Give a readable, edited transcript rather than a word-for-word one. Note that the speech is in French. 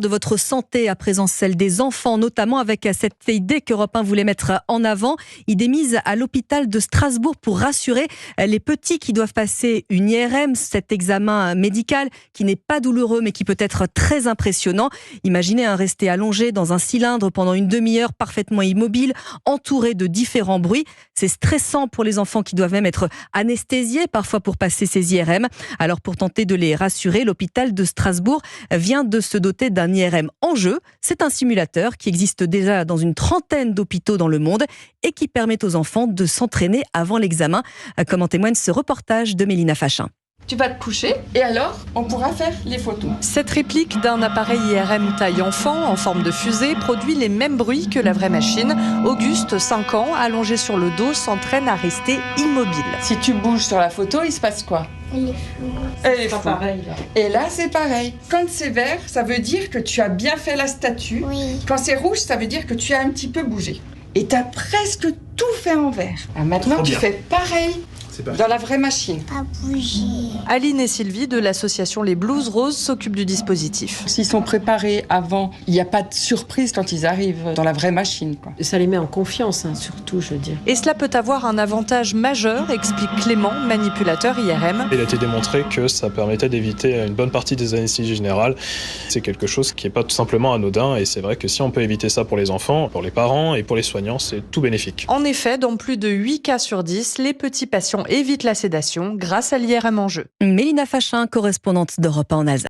De votre santé, à présent celle des enfants, notamment avec cette idée qu'Europe 1 voulait mettre en avant. Idée mise à l'hôpital de Strasbourg pour rassurer les petits qui doivent passer une IRM, cet examen médical qui n'est pas douloureux mais qui peut être très impressionnant. Imaginez rester allongé dans un cylindre pendant une demi-heure, parfaitement immobile, entouré de différents bruits. C'est stressant pour les enfants qui doivent même être anesthésiés parfois pour passer ces IRM. Alors pour tenter de les rassurer, l'hôpital de Strasbourg vient de se doter d'un IRM en jeu. C'est un simulateur qui existe déjà dans une trentaine d'hôpitaux dans le monde et qui permet aux enfants de s'entraîner avant l'examen, comme en témoigne ce reportage de Mélina Fachin. Tu vas te coucher et alors on pourra faire les photos. Cette réplique d'un appareil IRM taille enfant en forme de fusée produit les mêmes bruits que la vraie machine. Auguste, 5 ans, allongé sur le dos, s'entraîne à rester immobile. Si tu bouges sur la photo, il se passe quoi ? Elle est pareil, là. Et là, c'est pareil. Quand c'est vert, ça veut dire que tu as bien fait la statue. Oui. Quand c'est rouge, ça veut dire que tu as un petit peu bougé. Et tu as presque tout fait en vert. Maintenant, tu fais pareil dans la vraie machine. Pas bouger. Aline et Sylvie de l'association Les Blouses Roses s'occupent du dispositif. S'ils sont préparés avant, il n'y a pas de surprise quand ils arrivent dans la vraie machine, quoi. Ça les met en confiance, surtout, je veux dire. Et cela peut avoir un avantage majeur, explique Clément, manipulateur IRM. Il a été démontré que ça permettait d'éviter une bonne partie des anesthésies générales. C'est quelque chose qui n'est pas tout simplement anodin et c'est vrai que si on peut éviter ça pour les enfants, pour les parents et pour les soignants, c'est tout bénéfique. En effet, dans plus de 8 cas sur 10, les petits patients évitent la sédation grâce à l'IRM en jeu. Mélina Fachin, correspondante d'Europe 1 en Alsace.